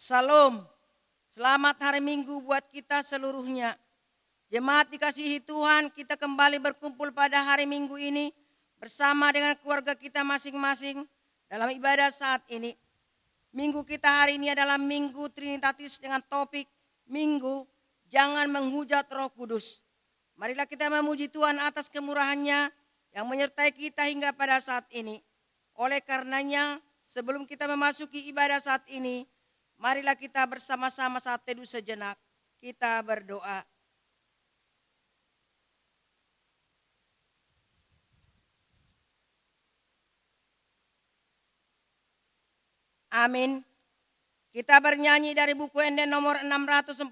Salam, selamat hari Minggu buat kita seluruhnya. Jemaat dikasihi Tuhan, kita kembali berkumpul pada hari Minggu ini bersama dengan keluarga kita masing-masing dalam ibadah saat ini. Minggu kita hari ini adalah Minggu Trinitatis dengan topik Minggu Jangan Menghujat Roh Kudus. Marilah kita memuji Tuhan atas kemurahannya yang menyertai kita hingga pada saat ini. Oleh karenanya, sebelum kita memasuki ibadah saat ini, marilah kita bersama-sama saat teduh sejenak, kita berdoa. Amin. Kita bernyanyi dari buku Ende nomor 648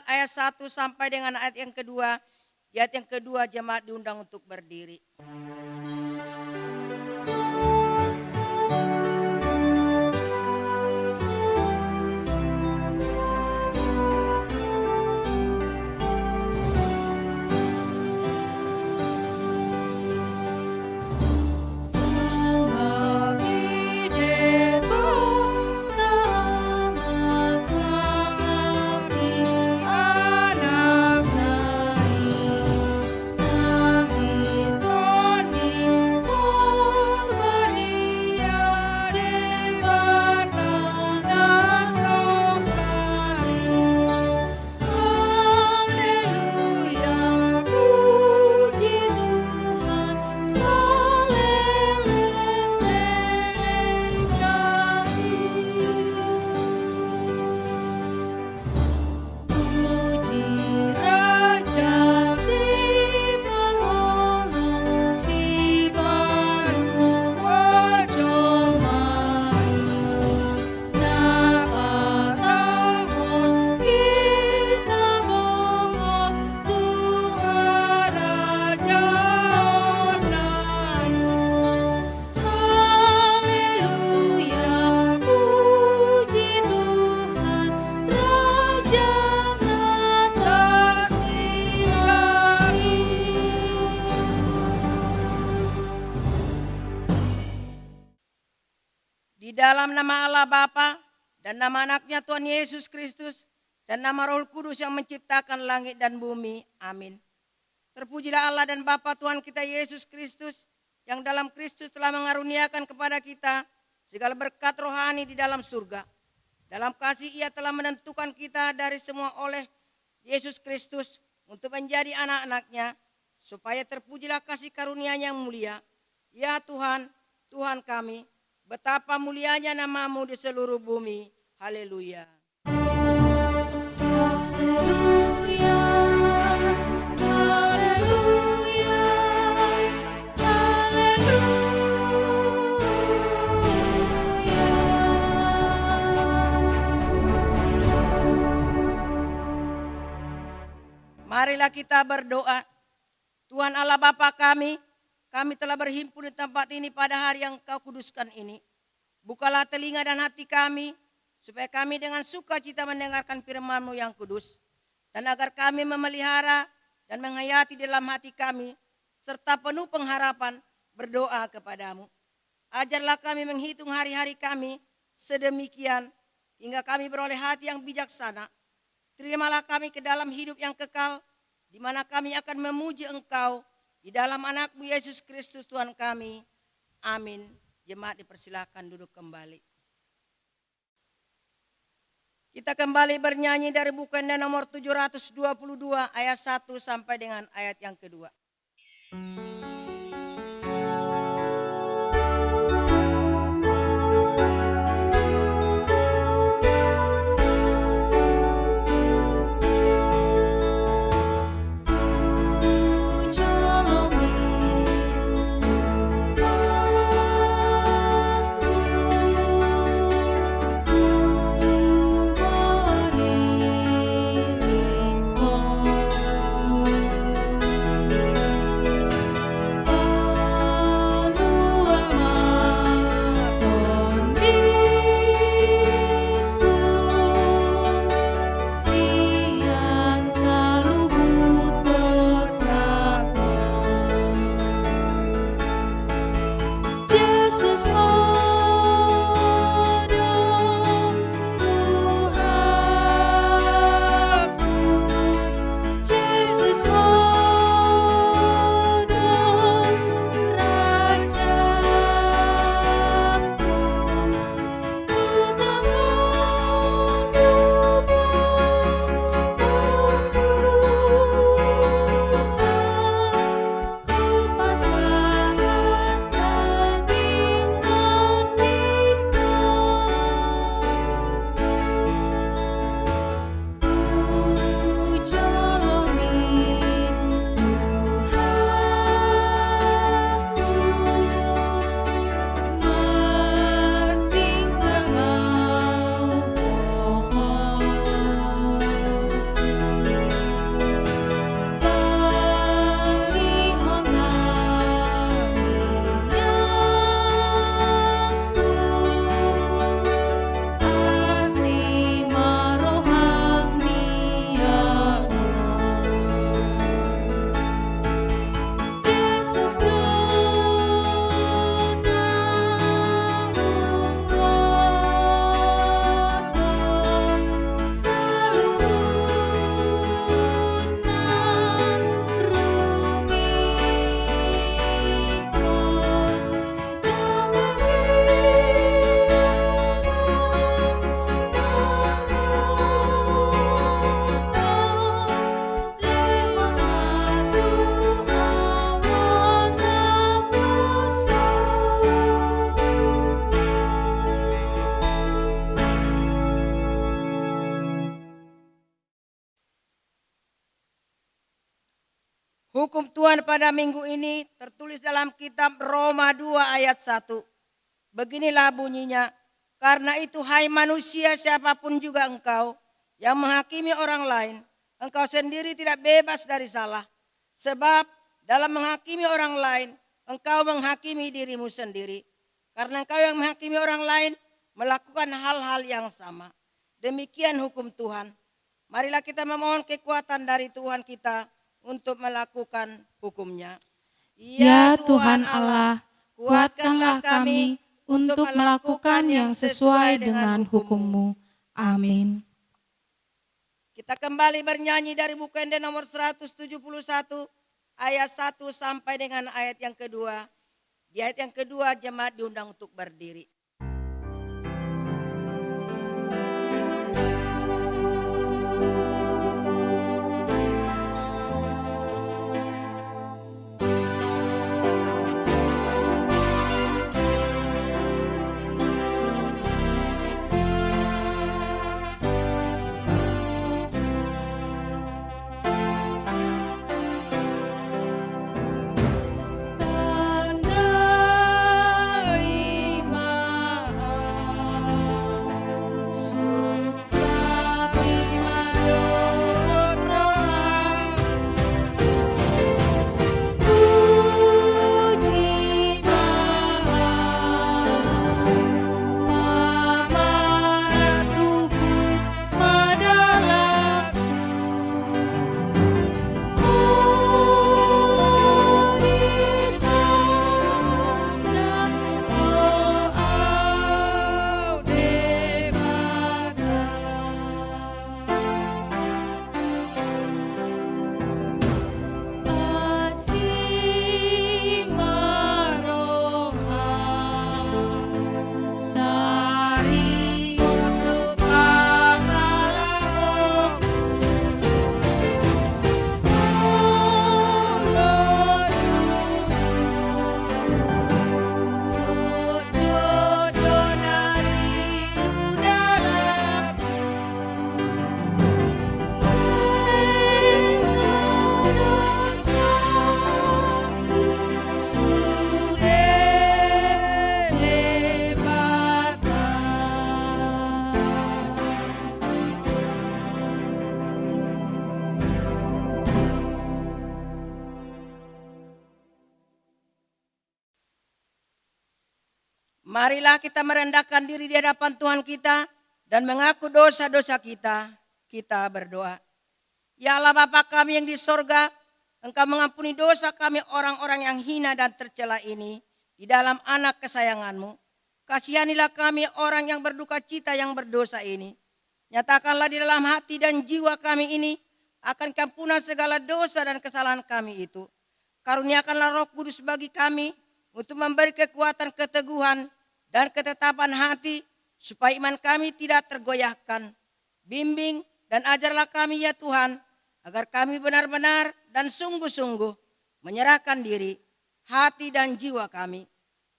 ayat 1 sampai dengan ayat yang kedua. Di ayat yang kedua jemaat diundang untuk berdiri. Di dalam nama Allah Bapa dan nama anaknya Tuhan Yesus Kristus dan nama Roh Kudus yang menciptakan langit dan bumi. Amin. Terpujilah Allah dan Bapa Tuhan kita Yesus Kristus yang dalam Kristus telah mengaruniakan kepada kita segala berkat rohani di dalam surga. Dalam kasih Ia telah menentukan kita dari semua oleh Yesus Kristus untuk menjadi anak-anaknya, supaya terpujilah kasih karunia-Nya yang mulia. Ya Tuhan, Tuhan kami, betapa mulianya nama-Mu di seluruh bumi. Haleluya. Haleluya, haleluya, haleluya. Marilah kita berdoa. Tuhan Allah Bapa kami telah berhimpun di tempat ini pada hari yang Kau kuduskan ini. Bukalah telinga dan hati kami, supaya kami dengan sukacita mendengarkan firman-Mu yang kudus. Dan agar kami memelihara dan menghayati dalam hati kami, serta penuh pengharapan berdoa kepadamu. Ajarlah kami menghitung hari-hari kami sedemikian, hingga kami beroleh hati yang bijaksana. Terimalah kami ke dalam hidup yang kekal, di mana kami akan memuji Engkau, di dalam anak-Mu Yesus Kristus Tuhan kami. Amin. Jemaat dipersilakan duduk kembali. Kita kembali bernyanyi dari buku Ende nomor 722 ayat 1 sampai dengan ayat yang kedua. Yesus ada pada minggu ini tertulis dalam kitab Roma 2 ayat 1. Beginilah bunyinya, karena itu hai manusia siapapun juga engkau yang menghakimi orang lain, engkau sendiri tidak bebas dari salah. Sebab dalam menghakimi orang lain, engkau menghakimi dirimu sendiri. Karena engkau yang menghakimi orang lain melakukan hal-hal yang sama. Demikian hukum Tuhan. Marilah kita memohon kekuatan dari Tuhan kita untuk melakukan hukumnya. Ya Tuhan Allah, kuatkanlah kami untuk melakukan yang sesuai dengan hukum-Mu. Amin. Kita kembali bernyanyi dari buku Ende nomor 171 ayat 1 sampai dengan ayat yang kedua. Di ayat yang kedua jemaat diundang untuk berdiri. Marilah kita merendahkan diri di hadapan Tuhan kita dan mengaku dosa-dosa kita. Kita berdoa. Ya Allah Bapa kami yang di sorga, Engkau mengampuni dosa kami orang-orang yang hina dan tercela ini di dalam anak kesayangan-Mu. Kasihanilah kami orang yang berduka cita yang berdosa ini. Nyatakanlah di dalam hati dan jiwa kami ini akan kampunan segala dosa dan kesalahan kami itu. Karuniakanlah Roh Kudus bagi kami untuk memberi kekuatan keteguhan dan ketetapan hati supaya iman kami tidak tergoyahkan. Bimbing dan ajarlah kami ya Tuhan, agar kami benar-benar dan sungguh-sungguh menyerahkan diri, hati dan jiwa kami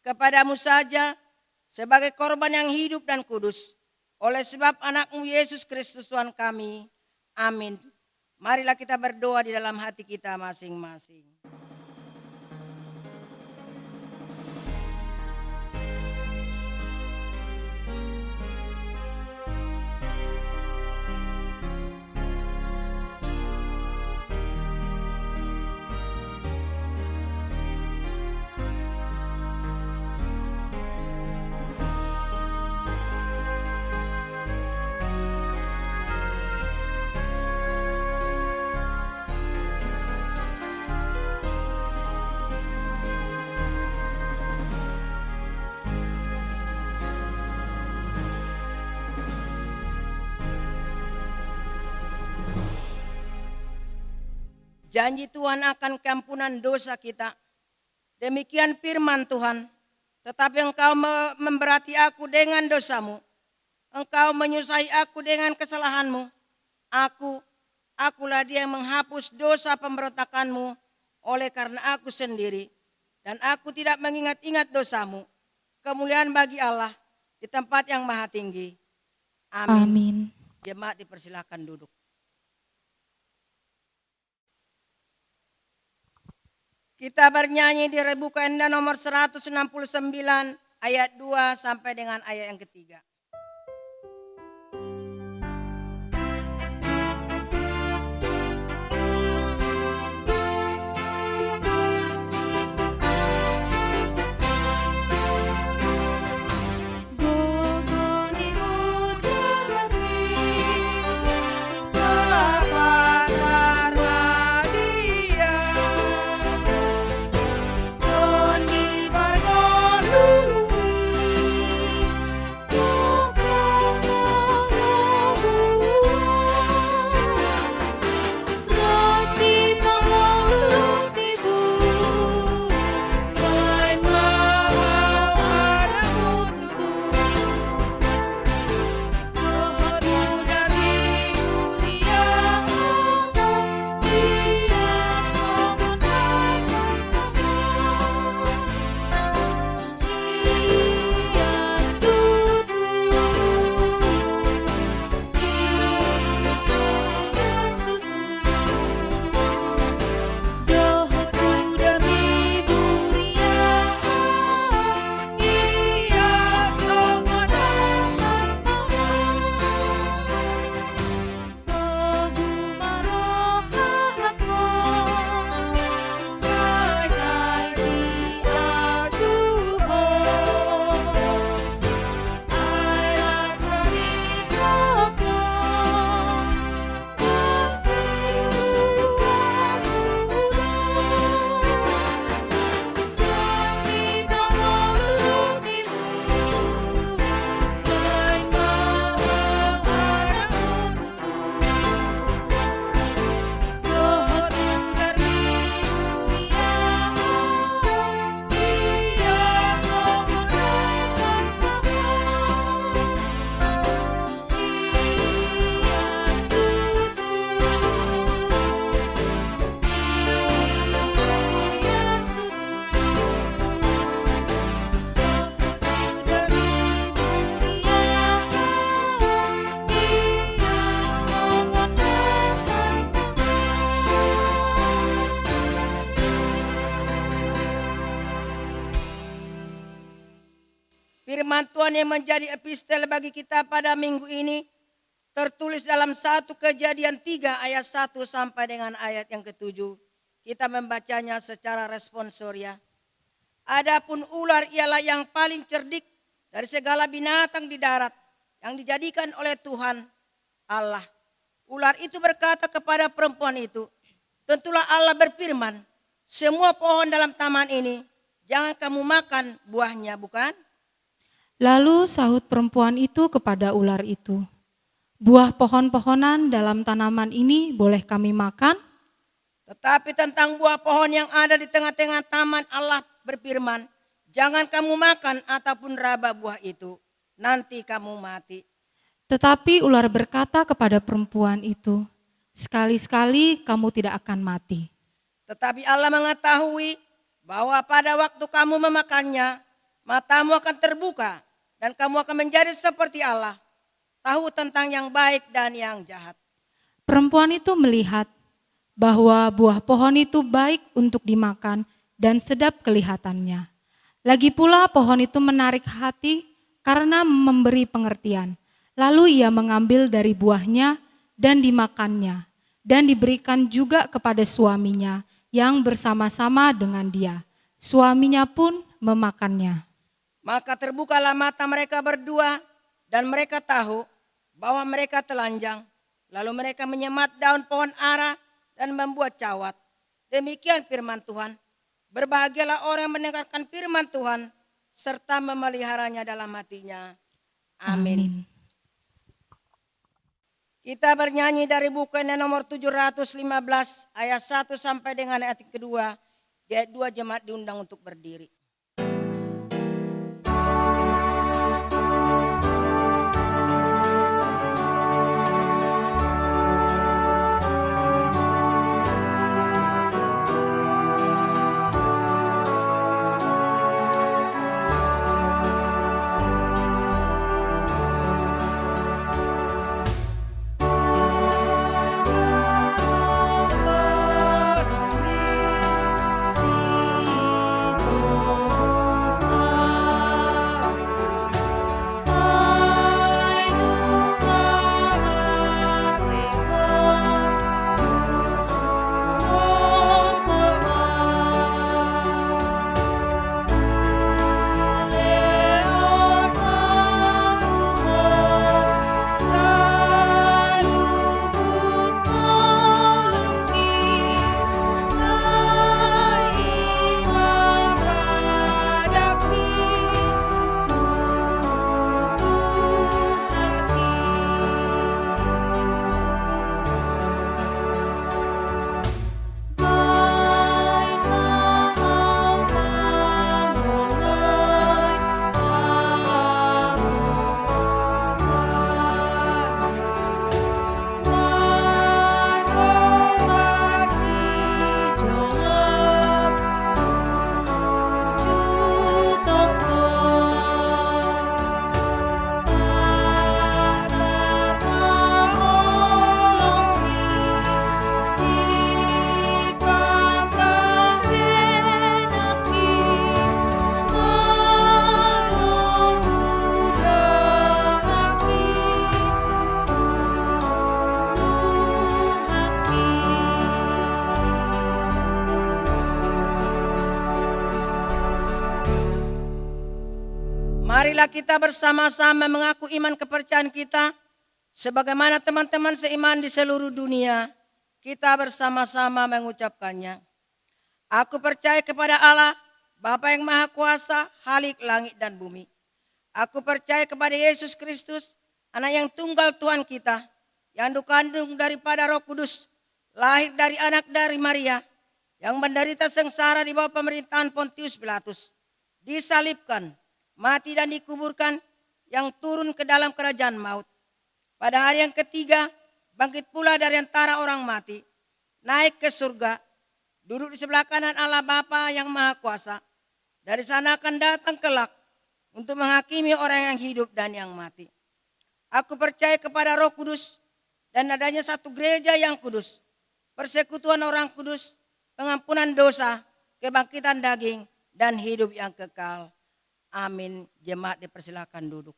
kepadamu saja sebagai korban yang hidup dan kudus. Oleh sebab anak-Mu Yesus Kristus Tuhan kami. Amin. Marilah kita berdoa di dalam hati kita masing-masing. Janji Tuhan akan keampunan dosa kita. Demikian firman Tuhan. Tetapi engkau memberati aku dengan dosamu. Engkau menyusahi aku dengan kesalahanmu. Akulah dia yang menghapus dosa pemberontakanmu oleh karena aku sendiri. Dan aku tidak mengingat-ingat dosamu. Kemuliaan bagi Allah di tempat yang maha tinggi. Amin. Amin. Jemaat dipersilakan duduk. Kita bernyanyi di Rebu Kenda nomor 169 ayat 2 sampai dengan ayat yang ketiga. Firman Tuhan yang menjadi epistel bagi kita pada minggu ini tertulis dalam 1 Kejadian 3 ayat 1 sampai dengan ayat yang ke-7. Kita membacanya secara responsoria. Adapun ular ialah yang paling cerdik dari segala binatang di darat yang dijadikan oleh Tuhan Allah. Ular itu berkata kepada perempuan itu, tentulah Allah berfirman, semua pohon dalam taman ini jangan kamu makan buahnya, bukan? Lalu sahut perempuan itu kepada ular itu, buah pohon-pohonan dalam tanaman ini boleh kami makan? Tetapi tentang buah pohon yang ada di tengah-tengah taman Allah berfirman, jangan kamu makan ataupun raba buah itu, nanti kamu mati. Tetapi ular berkata kepada perempuan itu, sekali-sekali kamu tidak akan mati. Tetapi Allah mengetahui bahwa pada waktu kamu memakannya, matamu akan terbuka dan kamu akan menjadi seperti Allah, tahu tentang yang baik dan yang jahat. Perempuan itu melihat bahwa buah pohon itu baik untuk dimakan dan sedap kelihatannya. Lagi pula pohon itu menarik hati karena memberi pengertian. Lalu ia mengambil dari buahnya dan dimakannya dan diberikan juga kepada suaminya yang bersama-sama dengan dia. Suaminya pun memakannya. Maka terbukalah mata mereka berdua dan mereka tahu bahwa mereka telanjang. Lalu mereka menyemat daun pohon ara dan membuat cawat. Demikian firman Tuhan. Berbahagialah orang yang mendengarkan firman Tuhan serta memeliharanya dalam hatinya. Amin. Kita bernyanyi dari buku yang nomor 715 ayat 1 sampai dengan ayat kedua. Di ayat 2 jemaat diundang untuk berdiri. Marilah kita bersama-sama mengaku iman kepercayaan kita. Sebagaimana teman-teman seiman di seluruh dunia, kita bersama-sama mengucapkannya. Aku percaya kepada Allah, Bapa yang Maha Kuasa, Khalik langit dan bumi. Aku percaya kepada Yesus Kristus, Anak yang tunggal Tuhan kita, yang dikandung daripada Roh Kudus, lahir dari anak dari Maria, yang menderita sengsara di bawah pemerintahan Pontius Pilatus, disalibkan, mati dan dikuburkan, yang turun ke dalam kerajaan maut. Pada hari yang ketiga, bangkit pula dari antara orang mati, naik ke surga, duduk di sebelah kanan Allah Bapa yang Maha Kuasa. Dari sana akan datang kelak untuk menghakimi orang yang hidup dan yang mati. Aku percaya kepada Roh Kudus dan adanya satu gereja yang kudus, persekutuan orang kudus, pengampunan dosa, kebangkitan daging, dan hidup yang kekal. Amin. Jemaat dipersilakan duduk.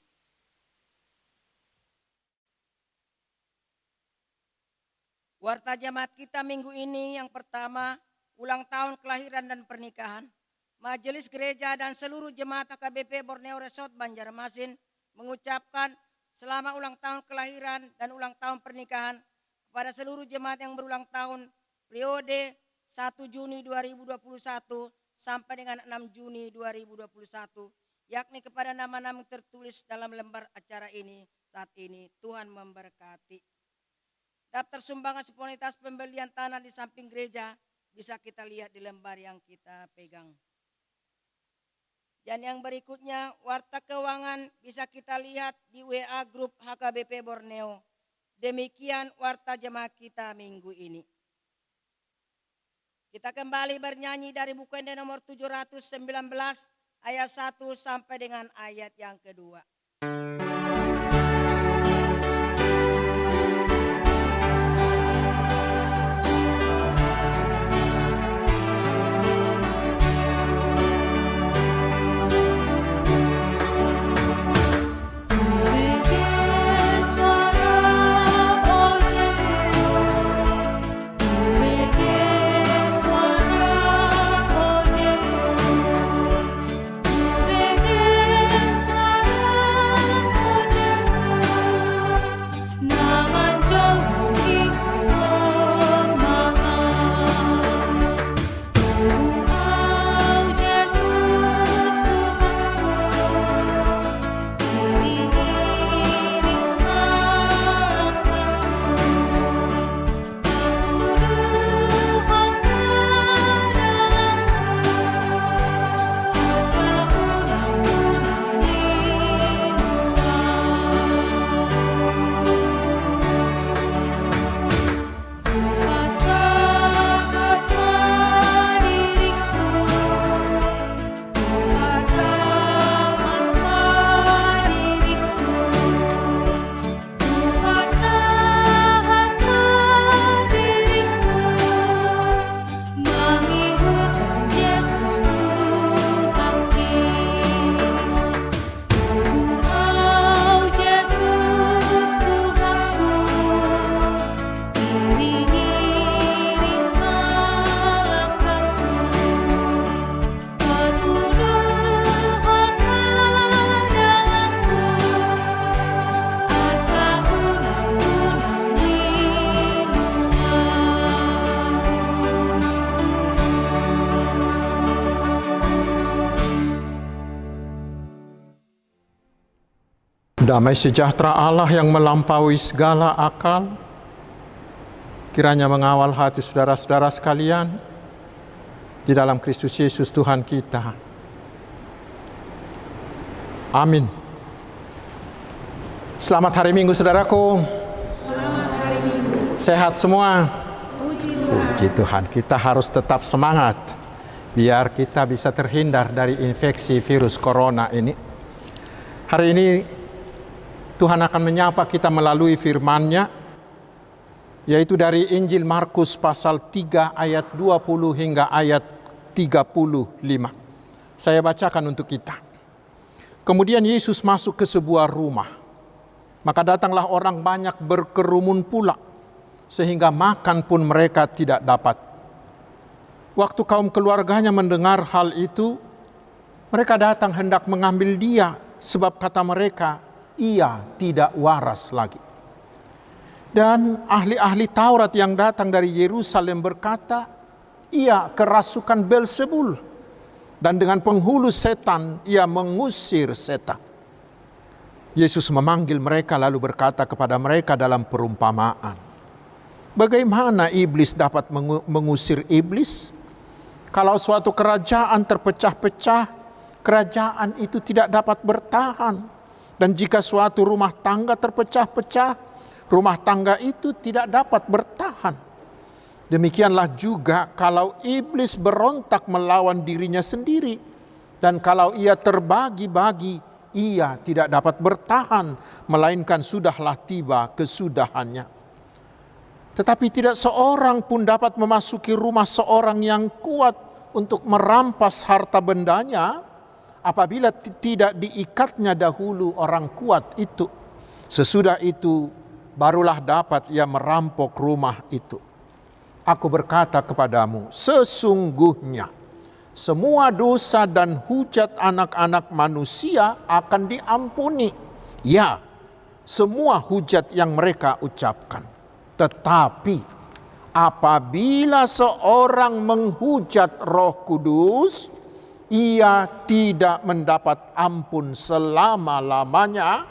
Warta jemaat kita minggu ini yang pertama, ulang tahun kelahiran dan pernikahan. Majelis Gereja dan seluruh jemaat HKBP Borneo Resort Banjarmasin mengucapkan selamat ulang tahun kelahiran dan ulang tahun pernikahan kepada seluruh jemaat yang berulang tahun periode 1 Juni 2021 sampai dengan 6 Juni 2021, yakni kepada nama-nama tertulis dalam lembar acara ini saat ini. Tuhan memberkati. Daftar sumbangan spontanitas pembelian tanah di samping gereja bisa kita lihat di lembar yang kita pegang. Dan yang berikutnya, warta keuangan bisa kita lihat di WA Grup HKBP Borneo. Demikian warta jemaat kita minggu ini. Kita kembali bernyanyi dari buku Ende nomor 719 ayat 1 sampai dengan ayat yang kedua. Damai sejahtera Allah yang melampaui segala akal, kiranya mengawal hati saudara-saudara sekalian di dalam Kristus Yesus Tuhan kita. Amin. Selamat hari Minggu saudaraku. Selamat hari Minggu. Sehat semua. Puji Tuhan. Puji Tuhan. Kita harus tetap semangat biar kita bisa terhindar dari infeksi virus corona ini. Hari ini Tuhan akan menyapa kita melalui firman-Nya, yaitu dari Injil Markus pasal 3 ayat 20 hingga ayat 35. Saya bacakan untuk kita. Kemudian Yesus masuk ke sebuah rumah. Maka datanglah orang banyak berkerumun pula, sehingga makan pun mereka tidak dapat. Waktu kaum keluarganya mendengar hal itu, mereka datang hendak mengambil dia sebab kata mereka, ia tidak waras lagi. Dan ahli-ahli Taurat yang datang dari Yerusalem berkata, ia kerasukan Beelzebul, dan dengan penghulu setan ia mengusir setan. Yesus memanggil mereka lalu berkata kepada mereka dalam perumpamaan, bagaimana iblis dapat mengusir iblis? Kalau suatu kerajaan terpecah-pecah, kerajaan itu tidak dapat bertahan. Dan jika suatu rumah tangga terpecah-pecah, rumah tangga itu tidak dapat bertahan. Demikianlah juga kalau iblis berontak melawan dirinya sendiri. Dan kalau ia terbagi-bagi, ia tidak dapat bertahan, melainkan sudahlah tiba kesudahannya. Tetapi tidak seorang pun dapat memasuki rumah seorang yang kuat untuk merampas harta bendanya apabila tidak diikatnya dahulu orang kuat itu. Sesudah itu barulah dapat ia merampok rumah itu. Aku berkata kepadamu, sesungguhnya semua dosa dan hujat anak-anak manusia akan diampuni. Ya, semua hujat yang mereka ucapkan. Tetapi apabila seorang menghujat Roh Kudus, ia tidak mendapat ampun selama-lamanya,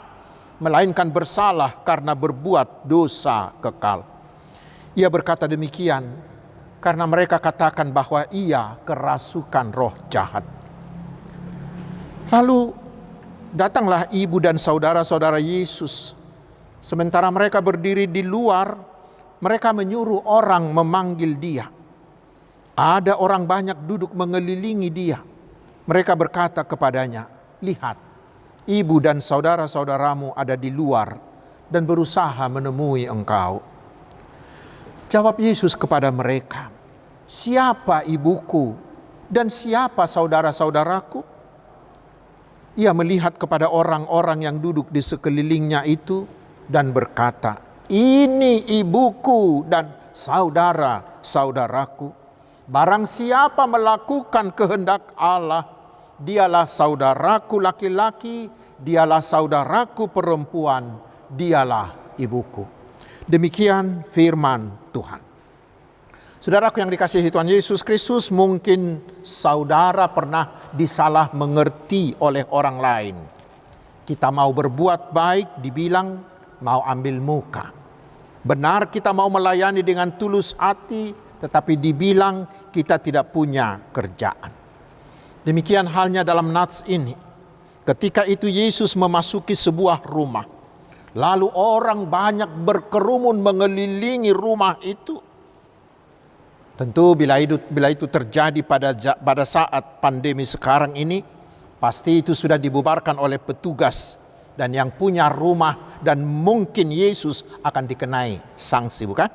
melainkan bersalah karena berbuat dosa kekal. Ia berkata demikian karena mereka katakan bahwa ia kerasukan roh jahat. Lalu datanglah ibu dan saudara-saudara Yesus. Sementara mereka berdiri di luar, mereka menyuruh orang memanggil dia. Ada orang banyak duduk mengelilingi dia. Mereka berkata kepadanya, lihat, ibu dan saudara-saudaramu ada di luar dan berusaha menemui engkau. Jawab Yesus kepada mereka, siapa ibuku dan siapa saudara-saudaraku? Ia melihat kepada orang-orang yang duduk di sekelilingnya itu dan berkata, ini ibuku dan saudara-saudaraku. Barang siapa melakukan kehendak Allah, dialah saudaraku laki-laki, dialah saudaraku perempuan, dialah ibuku. Demikian firman Tuhan. Saudaraku yang dikasihi Tuhan Yesus Kristus, mungkin saudara pernah disalah mengerti oleh orang lain. Kita mau berbuat baik, dibilang mau ambil muka. Benar kita mau melayani dengan tulus hati, tetapi dibilang kita tidak punya kerjaan. Demikian halnya dalam nats ini. Ketika itu Yesus memasuki sebuah rumah. Lalu orang banyak berkerumun mengelilingi rumah itu. Tentu bila itu terjadi pada saat pandemi sekarang ini, pasti itu sudah dibubarkan oleh petugas. Dan yang punya rumah dan mungkin Yesus akan dikenai sanksi, bukan?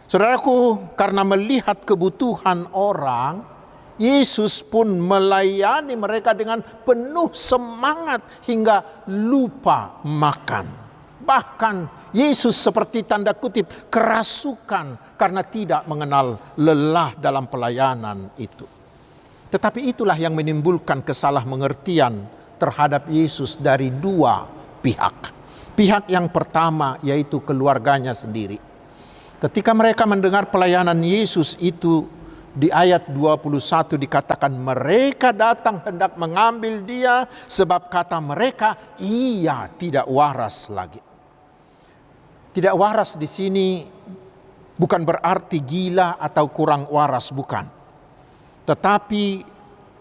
Saudaraku, karena melihat kebutuhan orang, Yesus pun melayani mereka dengan penuh semangat hingga lupa makan. Bahkan Yesus seperti tanda kutip kerasukan karena tidak mengenal lelah dalam pelayanan itu. Tetapi itulah yang menimbulkan kesalahmengertian terhadap Yesus dari dua pihak. Pihak yang pertama yaitu keluarganya sendiri. Ketika mereka mendengar pelayanan Yesus itu, di ayat 21 dikatakan mereka datang hendak mengambil dia sebab kata mereka ia tidak waras lagi. Tidak waras di sini bukan berarti gila atau kurang waras, bukan. Tetapi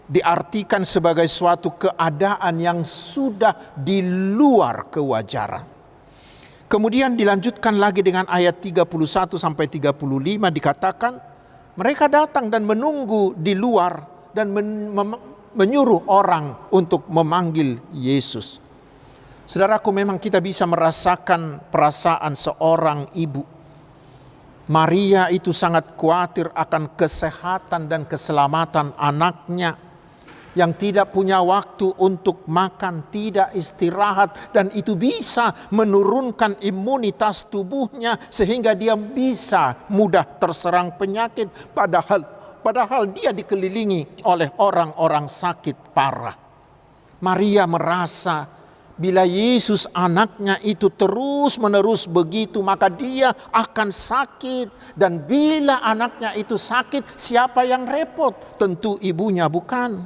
diartikan sebagai suatu keadaan yang sudah di luar kewajaran. Kemudian dilanjutkan lagi dengan ayat 31 sampai 35 dikatakan mereka datang dan menunggu di luar dan menyuruh orang untuk memanggil Yesus. Saudaraku, memang kita bisa merasakan perasaan seorang ibu. Maria itu sangat khawatir akan kesehatan dan keselamatan anaknya yang tidak punya waktu untuk makan, tidak istirahat, dan itu bisa menurunkan imunitas tubuhnya sehingga dia bisa mudah terserang penyakit, padahal dia dikelilingi oleh orang-orang sakit parah. Maria merasa bila Yesus anaknya itu terus-menerus begitu, maka dia akan sakit. Dan bila anaknya itu sakit, siapa yang repot? Tentu ibunya, bukan?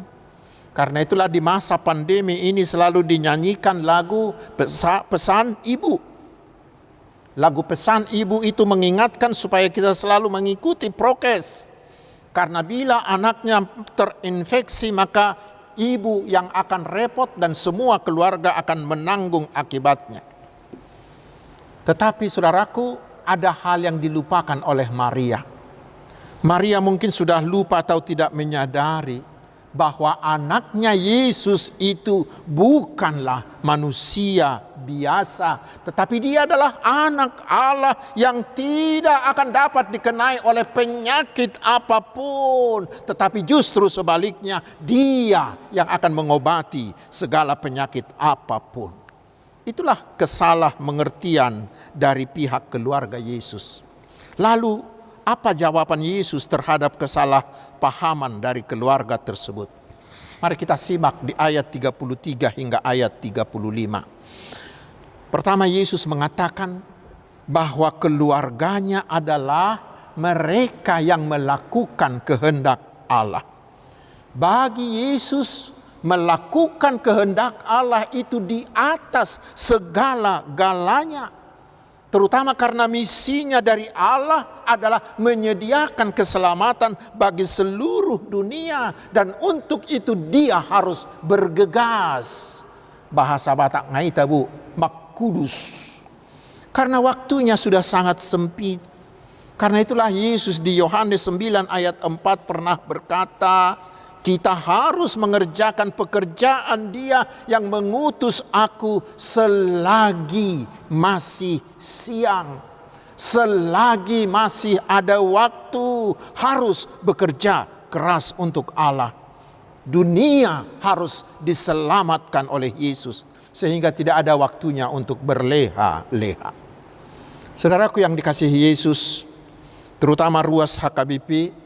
Karena itulah di masa pandemi ini selalu dinyanyikan lagu pesan ibu. Lagu pesan ibu itu mengingatkan supaya kita selalu mengikuti prokes. Karena bila anaknya terinfeksi, maka ibu yang akan repot dan semua keluarga akan menanggung akibatnya. Tetapi saudaraku, ada hal yang dilupakan oleh Maria. Maria mungkin sudah lupa atau tidak menyadari bahwa anaknya Yesus itu bukanlah manusia biasa, tetapi dia adalah anak Allah yang tidak akan dapat dikenai oleh penyakit apapun, tetapi justru sebaliknya dia yang akan mengobati segala penyakit apapun. Itulah kesalahmengertian dari pihak keluarga Yesus. Lalu apa jawaban Yesus terhadap kesalahpahaman dari keluarga tersebut? Mari kita simak di ayat 33 hingga ayat 35. Pertama, Yesus mengatakan bahwa keluarganya adalah mereka yang melakukan kehendak Allah. Bagi Yesus, melakukan kehendak Allah itu di atas segala-galanya. Terutama karena misinya dari Allah adalah menyediakan keselamatan bagi seluruh dunia. Dan untuk itu dia harus bergegas. Bahasa Batak ngaita bu, makudus. Karena waktunya sudah sangat sempit. Karena itulah Yesus di Yohanes 9 ayat 4 pernah berkata, kita harus mengerjakan pekerjaan Dia yang mengutus aku selagi masih siang. Selagi masih ada waktu, harus bekerja keras untuk Allah. Dunia harus diselamatkan oleh Yesus, sehingga tidak ada waktunya untuk berleha-leha. Saudaraku yang dikasihi Yesus, terutama ruas HKBP,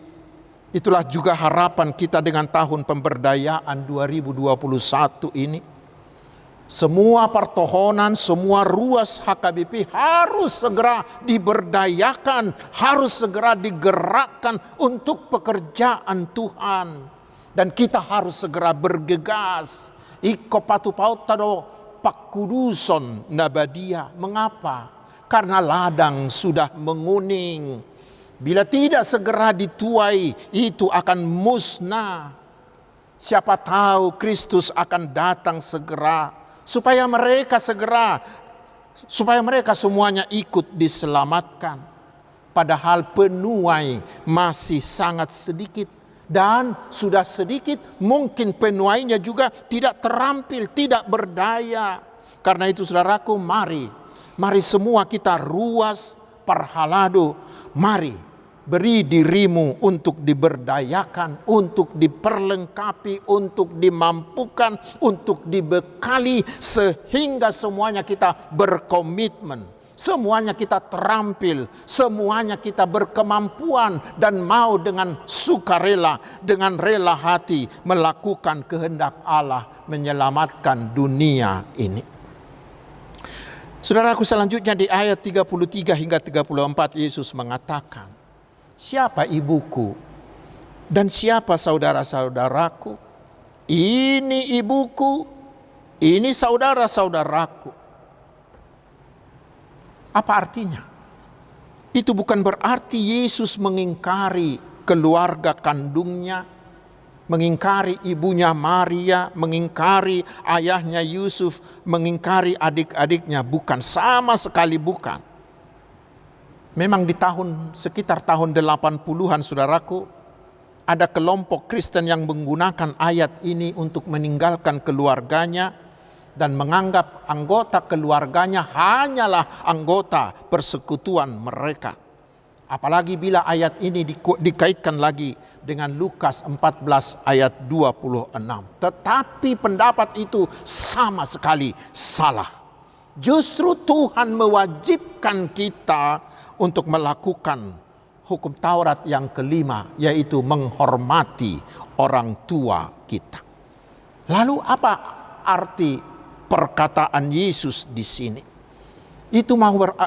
itulah juga harapan kita dengan tahun pemberdayaan 2021 ini. Semua pertohonan, semua ruas HKBP harus segera diberdayakan, harus segera digerakkan untuk pekerjaan Tuhan. Dan kita harus segera bergegas. Iko patu pautado pakuduson nabadia. Mengapa? Karena ladang sudah menguning. Bila tidak segera dituai, itu akan musnah. Siapa tahu Kristus akan datang segera, supaya mereka semuanya ikut diselamatkan. Padahal penuai masih sangat sedikit, dan sudah sedikit mungkin penuainya juga tidak terampil, tidak berdaya. Karena itu saudaraku, mari semua kita ruas Parhalado, mari beri dirimu untuk diberdayakan, untuk diperlengkapi, untuk dimampukan, untuk dibekali, sehingga semuanya kita berkomitmen, semuanya kita terampil, semuanya kita berkemampuan dan mau dengan sukarela, dengan rela hati melakukan kehendak Allah menyelamatkan dunia ini. Saudaraku, selanjutnya di ayat 33 hingga 34 Yesus mengatakan, siapa ibuku dan siapa saudara-saudaraku? Ini ibuku, ini saudara-saudaraku. Apa artinya? Itu bukan berarti Yesus mengingkari keluarga kandungnya, mengingkari ibunya Maria, mengingkari ayahnya Yusuf, mengingkari adik-adiknya. Bukan, sama sekali bukan. Memang di sekitar tahun 80-an saudaraku, ada kelompok Kristen yang menggunakan ayat ini untuk meninggalkan keluarganya dan menganggap anggota keluarganya hanyalah anggota persekutuan mereka. Apalagi bila ayat ini dikaitkan lagi dengan Lukas 14 ayat 26. Tetapi pendapat itu sama sekali salah. Justru Tuhan mewajibkan kita untuk melakukan hukum Taurat yang kelima, yaitu menghormati orang tua kita. Lalu apa arti perkataan Yesus di sini.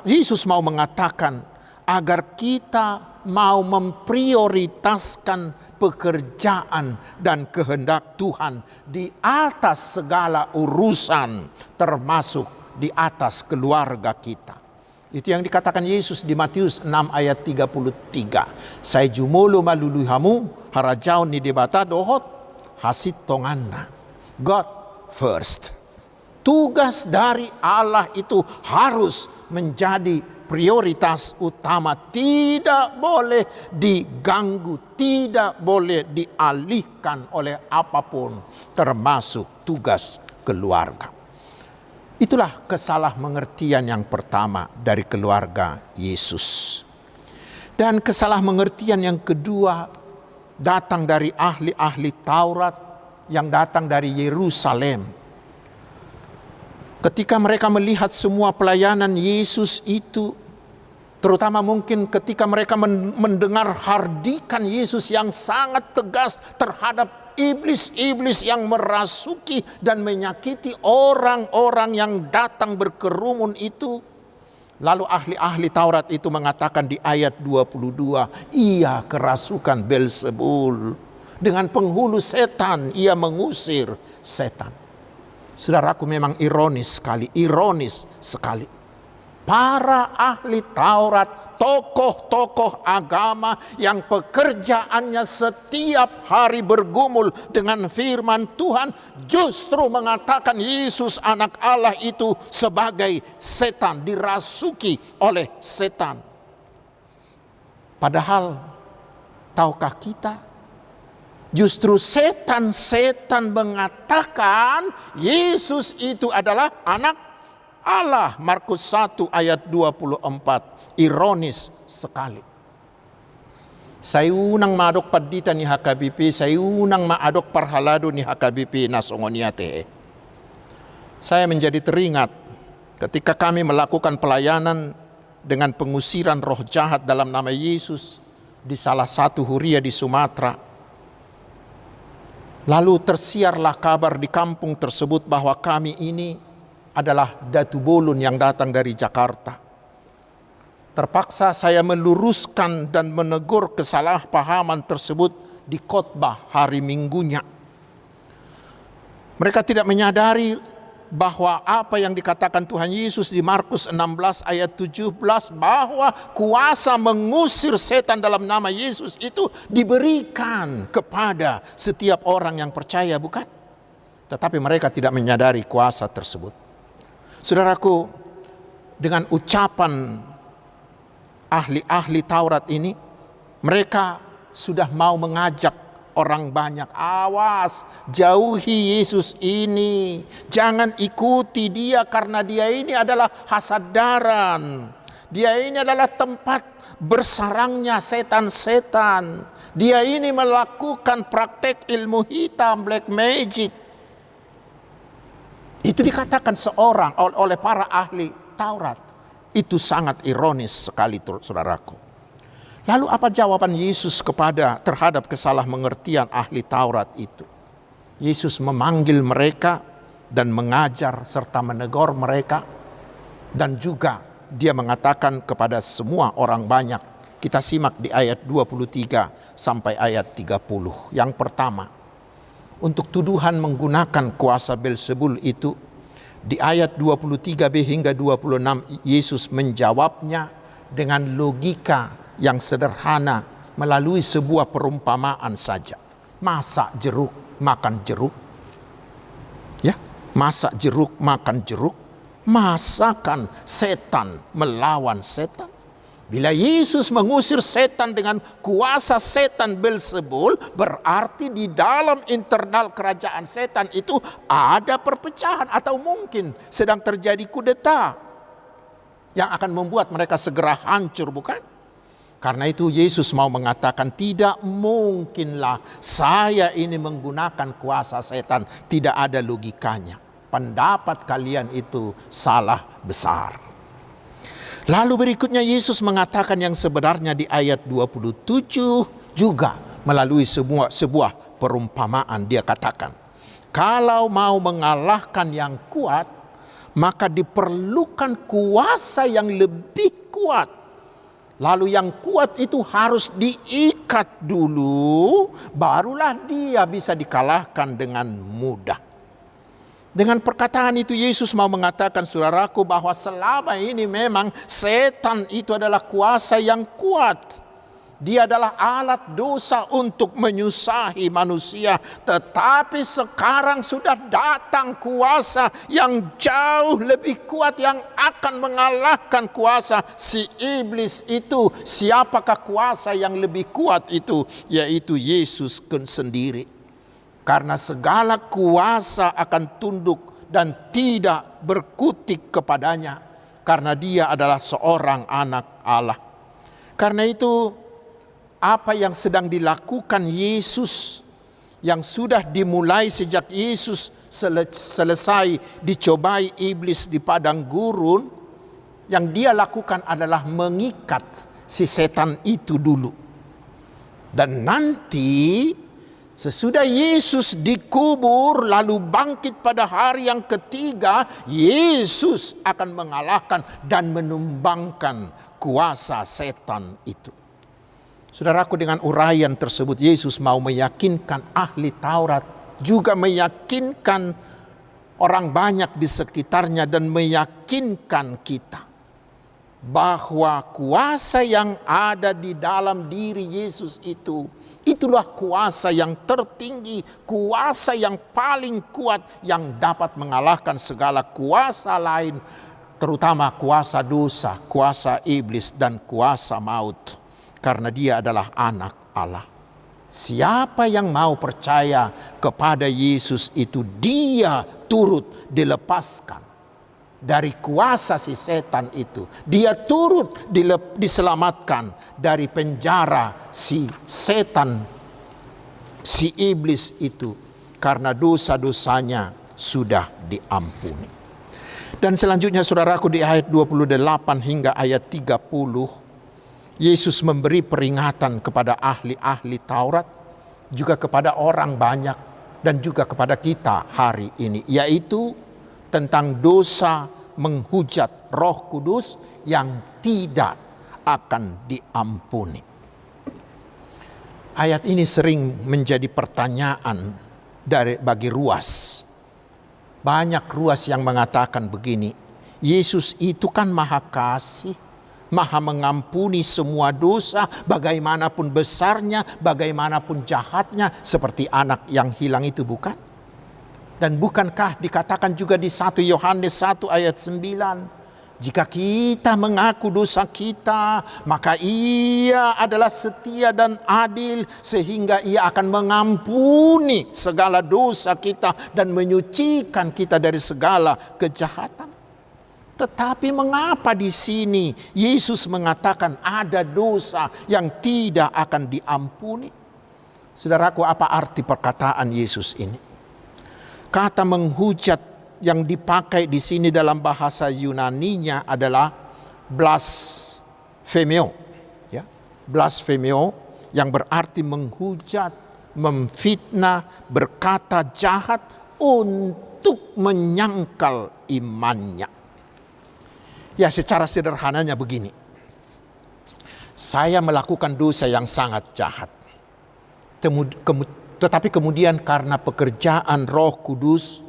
Yesus mau mengatakan agar kita mau memprioritaskan pekerjaan dan kehendak Tuhan di atas segala urusan, termasuk di atas keluarga kita. Itu yang dikatakan Yesus di Matius 6 ayat 33. Sai jumolo maluluhamu harajaon ni debata dohot hasit tonganna. God first. Tugas dari Allah itu harus menjadi prioritas utama, tidak boleh diganggu, tidak boleh dialihkan oleh apapun, termasuk tugas keluarga. Itulah kesalahmengertian yang pertama dari keluarga Yesus. Dan kesalahmengertian yang kedua datang dari ahli-ahli Taurat yang datang dari Yerusalem. Ketika mereka melihat semua pelayanan Yesus itu, terutama mungkin ketika mereka mendengar hardikan Yesus yang sangat tegas terhadap iblis-iblis yang merasuki dan menyakiti orang-orang yang datang berkerumun itu. Lalu ahli-ahli Taurat itu mengatakan di ayat 22, ia kerasukan Beelzebul. Dengan penghulu setan ia mengusir setan. Saudaraku, memang ironis sekali. Para ahli Taurat, tokoh-tokoh agama yang pekerjaannya setiap hari bergumul dengan firman Tuhan, justru mengatakan Yesus anak Allah itu sebagai setan, dirasuki oleh setan. Padahal, tahukah kita, justru setan-setan mengatakan Yesus itu adalah anak Allah. Markus 1 ayat 24. Ironis sekali. Saya unang maadok padita ni HKBP, saya unang maadok parhalado ni HKBP nasongoniate. Saya menjadi teringat ketika kami melakukan pelayanan dengan pengusiran roh jahat dalam nama Yesus di salah satu huria di Sumatera. Lalu tersiarlah kabar di kampung tersebut bahwa kami ini adalah Datu Bolon yang datang dari Jakarta. Terpaksa saya meluruskan dan menegur kesalahpahaman tersebut di khotbah hari Minggunya. Mereka tidak menyadari bahwa apa yang dikatakan Tuhan Yesus di Markus 16 ayat 17 bahwa kuasa mengusir setan dalam nama Yesus itu diberikan kepada setiap orang yang percaya, bukan? Tetapi mereka tidak menyadari kuasa tersebut. Saudaraku, dengan ucapan ahli-ahli Taurat ini, mereka sudah mau mengajak orang banyak, awas, jauhi Yesus ini. Jangan ikuti dia karena dia ini adalah hasadaran. Dia ini adalah tempat bersarangnya setan-setan. Dia ini melakukan praktek ilmu hitam, black magic. Itu dikatakan seorang oleh para ahli Taurat. Itu sangat ironis sekali, saudaraku. Lalu apa jawaban Yesus terhadap kesalahmengertian ahli Taurat itu? Yesus memanggil mereka dan mengajar serta menegur mereka. Dan juga dia mengatakan kepada semua orang banyak. Kita simak di ayat 23 sampai ayat 30. Yang pertama, untuk tuduhan menggunakan kuasa Beelzebul itu, di ayat 23b hingga 26 Yesus menjawabnya dengan logika yang sederhana melalui sebuah perumpamaan saja. Masak jeruk makan jeruk. Ya, masak jeruk makan jeruk. Masakan setan melawan setan. Bila Yesus mengusir setan dengan kuasa setan Beelzebul, berarti di dalam internal kerajaan setan itu ada perpecahan atau mungkin sedang terjadi kudeta yang akan membuat mereka segera hancur, bukan? Karena itu Yesus mau mengatakan tidak mungkinlah saya ini menggunakan kuasa setan. Tidak ada logikanya. Pendapat kalian itu salah besar. Lalu berikutnya Yesus mengatakan yang sebenarnya di ayat 27 juga melalui sebuah perumpamaan. Dia katakan, Kalau mau mengalahkan yang kuat, maka diperlukan kuasa yang lebih kuat. Lalu yang kuat itu harus diikat dulu, barulah dia bisa dikalahkan dengan mudah. Dengan perkataan itu Yesus mau mengatakan, saudaraku, bahwa selama ini memang setan itu adalah kuasa yang kuat. Dia adalah alat dosa untuk menyusahi manusia. Tetapi sekarang sudah datang kuasa yang jauh lebih kuat yang akan mengalahkan kuasa si iblis itu. Siapakah kuasa yang lebih kuat itu? Yaitu Yesus sendiri. Karena segala kuasa akan tunduk dan tidak berkutik kepadanya. Karena dia adalah seorang anak Allah. Karena itu apa yang sedang dilakukan Yesus, yang sudah dimulai sejak Yesus selesai dicobai iblis di padang gurun, yang dia lakukan adalah mengikat si setan itu dulu. Dan nanti sesudah Yesus dikubur lalu bangkit pada hari yang ketiga, Yesus akan mengalahkan dan menumbangkan kuasa setan itu. Saudaraku, dengan uraian tersebut Yesus mau meyakinkan ahli Taurat, juga meyakinkan orang banyak di sekitarnya dan meyakinkan kita bahwa kuasa yang ada di dalam diri Yesus itu, itulah kuasa yang tertinggi, kuasa yang paling kuat yang dapat mengalahkan segala kuasa lain, terutama kuasa dosa, kuasa iblis dan kuasa maut. Karena dia adalah anak Allah. Siapa yang mau percaya kepada Yesus itu, dia turut dilepaskan dari kuasa si setan itu. Dia turut diselamatkan dari penjara si setan, si iblis itu. Karena dosa-dosanya sudah diampuni. Dan selanjutnya saudaraku, di ayat 28 hingga ayat 30, Yesus memberi peringatan kepada ahli-ahli Taurat, juga kepada orang banyak, dan juga kepada kita hari ini, yaitu tentang dosa menghujat Roh Kudus yang tidak akan diampuni. Ayat ini sering menjadi pertanyaan bagi ruas. Banyak ruas yang mengatakan begini, Yesus itu kan maha kasih, maha mengampuni semua dosa, bagaimanapun besarnya, bagaimanapun jahatnya, seperti anak yang hilang itu, bukan? Dan bukankah dikatakan juga di 1 Yohanes 1 ayat 9, jika kita mengaku dosa kita, maka Ia adalah setia dan adil, sehingga Ia akan mengampuni segala dosa kita dan menyucikan kita dari segala kejahatan. Tetapi mengapa di sini Yesus mengatakan ada dosa yang tidak akan diampuni? Saudaraku, apa arti perkataan Yesus ini? Kata menghujat yang dipakai di sini dalam bahasa Yunaninya adalah blasphemio, ya, blasphemio yang berarti menghujat, memfitnah, berkata jahat untuk menyangkal imannya. Ya, secara sederhananya begini. Saya melakukan dosa yang sangat jahat. Tetapi kemudian karena pekerjaan Roh Kudus,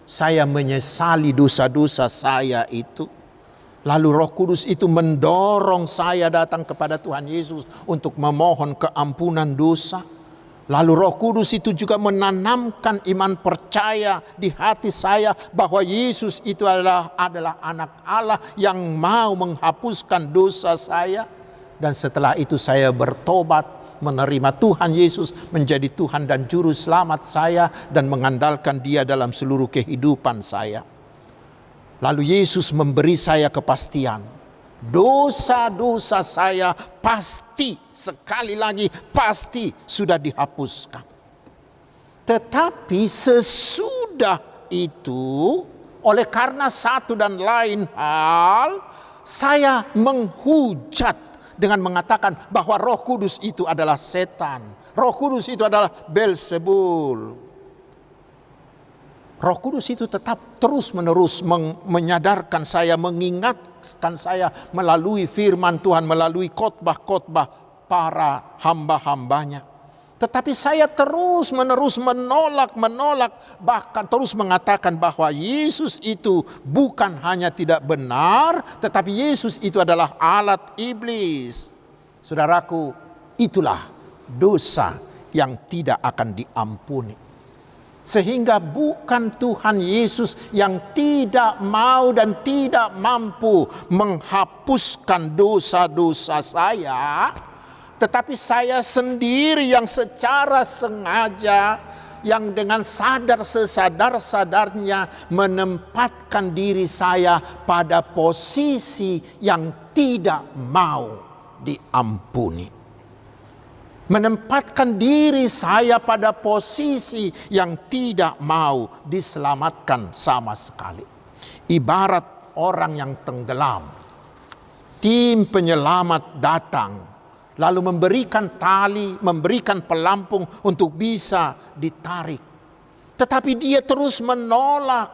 saya menyesali dosa-dosa saya itu. Lalu Roh Kudus itu mendorong saya datang kepada Tuhan Yesus untuk memohon keampunan dosa. Lalu Roh Kudus itu juga menanamkan iman percaya di hati saya bahwa Yesus itu adalah anak Allah yang mau menghapuskan dosa saya. Dan setelah itu saya bertobat, menerima Tuhan Yesus menjadi Tuhan dan Juru Selamat saya, dan mengandalkan Dia dalam seluruh kehidupan saya. Lalu Yesus memberi saya kepastian. Dosa-dosa saya pasti, sekali lagi pasti sudah dihapuskan. Tetapi sesudah itu, oleh karena satu dan lain hal, saya menghujat dengan mengatakan bahwa Roh Kudus itu adalah setan. Roh Kudus itu adalah Beelzebul. Roh Kudus itu tetap terus-menerus menyadarkan saya, mengingatkan saya melalui firman Tuhan, melalui khotbah-khotbah para hamba-hambanya. Tetapi saya terus-menerus menolak, bahkan terus mengatakan bahwa Yesus itu bukan hanya tidak benar, tetapi Yesus itu adalah alat iblis. Saudaraku, itulah dosa yang tidak akan diampuni. Sehingga bukan Tuhan Yesus yang tidak mau dan tidak mampu menghapuskan dosa-dosa saya, tetapi saya sendiri yang secara sengaja, yang dengan sadar sesadar-sadarnya menempatkan diri saya pada posisi yang tidak mau diampuni. Menempatkan diri saya pada posisi yang tidak mau diselamatkan sama sekali. Ibarat orang yang tenggelam. Tim penyelamat datang, lalu memberikan tali, memberikan pelampung untuk bisa ditarik. Tetapi dia terus menolak.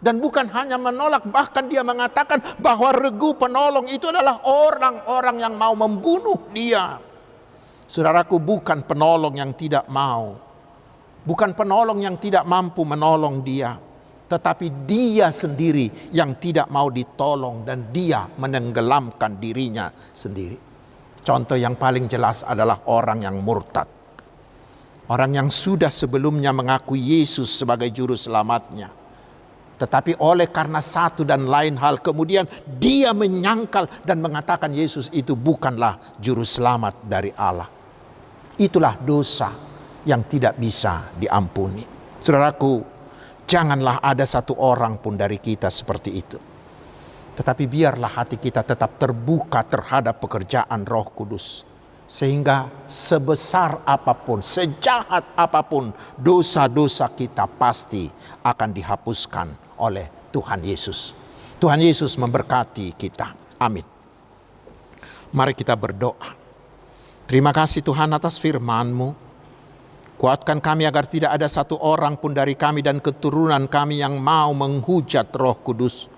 Dan bukan hanya menolak, bahkan dia mengatakan bahwa regu penolong itu adalah orang-orang yang mau membunuh dia. Saudaraku, bukan penolong yang tidak mau, bukan penolong yang tidak mampu menolong dia, tetapi dia sendiri yang tidak mau ditolong dan dia menenggelamkan dirinya sendiri. Contoh yang paling jelas adalah orang yang murtad. Orang yang sudah sebelumnya mengakui Yesus sebagai juru selamatnya. Tetapi oleh karena satu dan lain hal kemudian dia menyangkal dan mengatakan Yesus itu bukanlah juru selamat dari Allah. Itulah dosa yang tidak bisa diampuni. Saudaraku, janganlah ada satu orang pun dari kita seperti itu. Tetapi biarlah hati kita tetap terbuka terhadap pekerjaan Roh Kudus. Sehingga sebesar apapun, sejahat apapun dosa-dosa kita pasti akan dihapuskan oleh Tuhan Yesus. Tuhan Yesus memberkati kita. Amin. Mari kita berdoa. Terima kasih Tuhan atas firman-Mu. Kuatkan kami agar tidak ada satu orang pun dari kami dan keturunan kami yang mau menghujat Roh Kudus.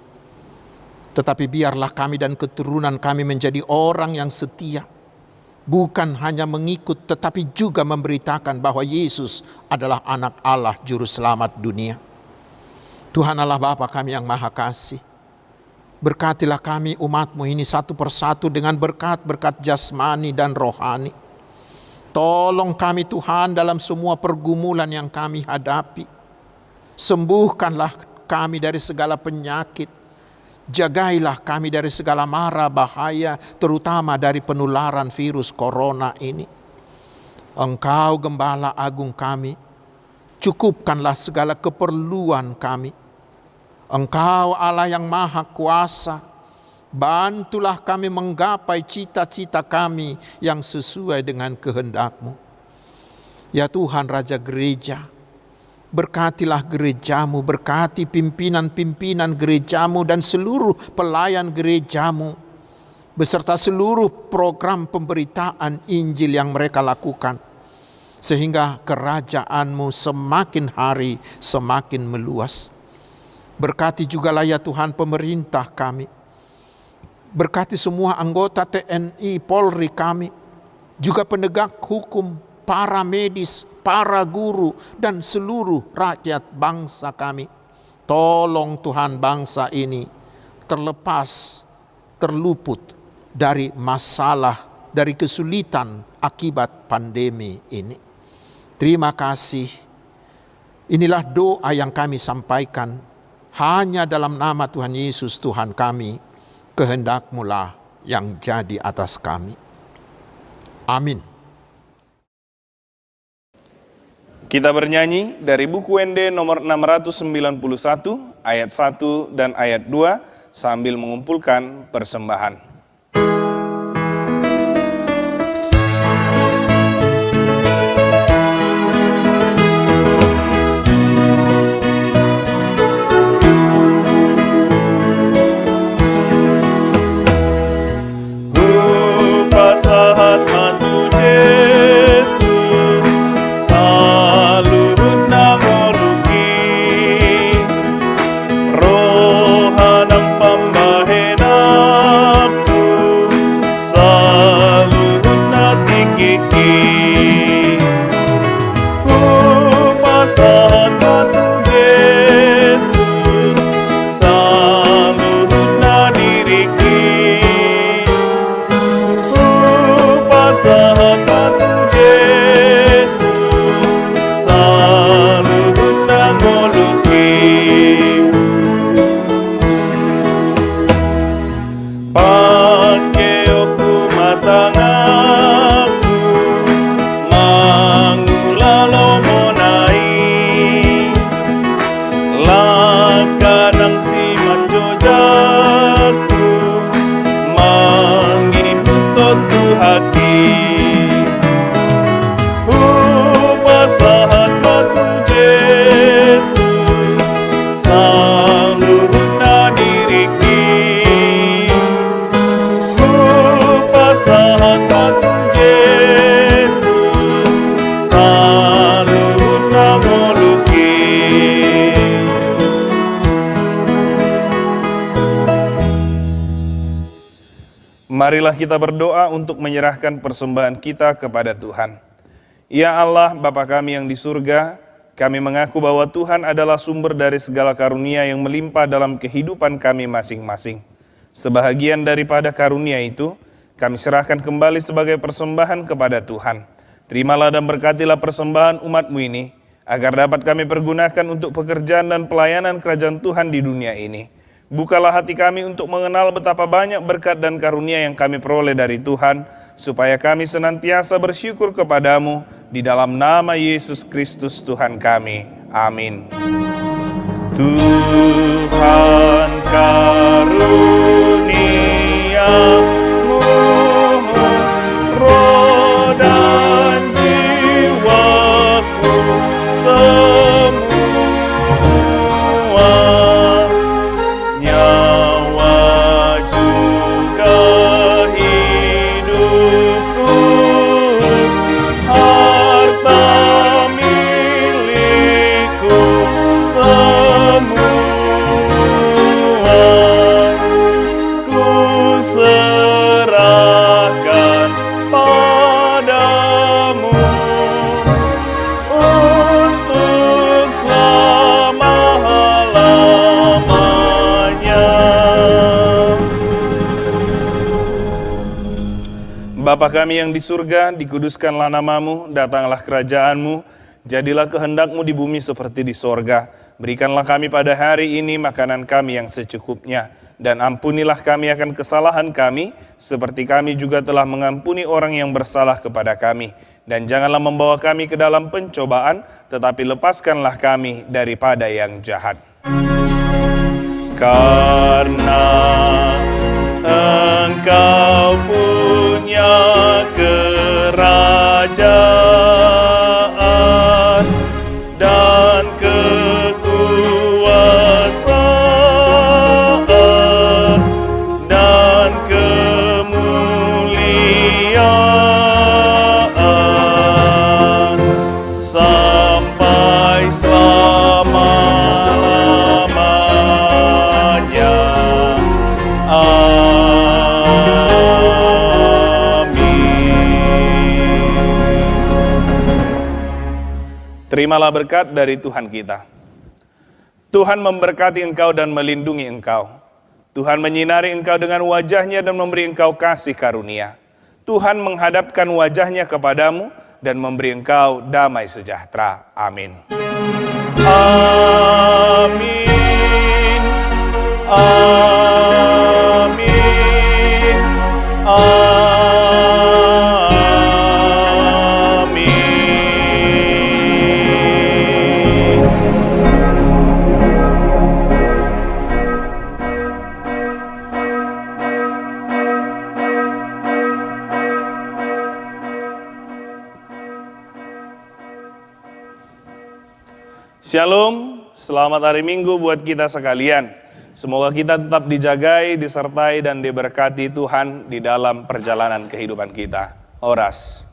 Tetapi biarlah kami dan keturunan kami menjadi orang yang setia. Bukan hanya mengikut tetapi juga memberitakan bahwa Yesus adalah anak Allah juru selamat dunia. Tuhan Allah Bapa kami yang maha kasih. Berkatilah kami umat-Mu ini satu persatu dengan berkat-berkat jasmani dan rohani. Tolong kami Tuhan dalam semua pergumulan yang kami hadapi. Sembuhkanlah kami dari segala penyakit. Jagailah kami dari segala mara bahaya, terutama dari penularan virus corona ini. Engkau Gembala Agung kami, cukupkanlah segala keperluan kami. Engkau Allah yang maha kuasa, bantulah kami menggapai cita-cita kami yang sesuai dengan kehendak-Mu. Ya Tuhan Raja Gereja, berkatilah gereja-Mu, berkati pimpinan-pimpinan gereja-Mu dan seluruh pelayan gereja-Mu, beserta seluruh program pemberitaan Injil yang mereka lakukan, sehingga kerajaan-Mu semakin hari semakin meluas. Berkati jugalah ya Tuhan pemerintah kami. Berkati semua anggota TNI, Polri kami. Juga penegak hukum, para medis, para guru, dan seluruh rakyat bangsa kami. Tolong Tuhan bangsa ini terluput dari masalah, dari kesulitan akibat pandemi ini. Terima kasih. Inilah doa yang kami sampaikan. Hanya dalam nama Tuhan Yesus Tuhan kami, kehendak-Mu lah yang jadi atas kami. Amin. Kita bernyanyi dari buku ND nomor 691 ayat 1 dan ayat 2 sambil mengumpulkan persembahan. Sahat mantu Yesus saluhut namoluki hati. Pasahat matu Yesus saluhna diriki. Pasahat matu Yesus saluhna moluki. Marilah kita berdoa untuk menyerahkan persembahan kita kepada Tuhan. Ya Allah, Bapa kami yang di surga, kami mengaku bahwa Tuhan adalah sumber dari segala karunia yang melimpah dalam kehidupan kami masing-masing. Sebahagian daripada karunia itu, kami serahkan kembali sebagai persembahan kepada Tuhan. Terimalah dan berkatilah persembahan umat-Mu ini, agar dapat kami pergunakan untuk pekerjaan dan pelayanan kerajaan Tuhan di dunia ini. Bukalah hati kami untuk mengenal betapa banyak berkat dan karunia yang kami peroleh dari Tuhan, supaya kami senantiasa bersyukur kepadamu di dalam nama Yesus Kristus Tuhan kami. Amin. Tuhan karuniamu roh dan jiwaku semua, nyawa juga hidupku, harta milikku semua, ku serahkan padamu untuk selama-lamanya. Bapa kami yang di surga, dikuduskanlah namamu, datanglah kerajaanmu, jadilah kehendak-Mu di bumi seperti di sorga. Berikanlah kami pada hari ini makanan kami yang secukupnya, dan ampunilah kami akan kesalahan kami, seperti kami juga telah mengampuni orang yang bersalah kepada kami. Dan janganlah membawa kami ke dalam pencobaan, tetapi lepaskanlah kami daripada yang jahat. Karena Engkau punya kerajaan dan kekuasaan dan kemuliaan sampai selama-lamanya. Terimalah berkat dari Tuhan kita. Tuhan memberkati engkau dan melindungi engkau. Tuhan menyinari engkau dengan wajah-Nya dan memberi engkau kasih karunia. Tuhan menghadapkan wajah-Nya kepadamu dan memberi engkau damai sejahtera. Amin. Amin. Amin. Amin. Shalom, selamat hari Minggu buat kita sekalian. Semoga kita tetap dijagai, disertai, dan diberkati Tuhan di dalam perjalanan kehidupan kita. Oras.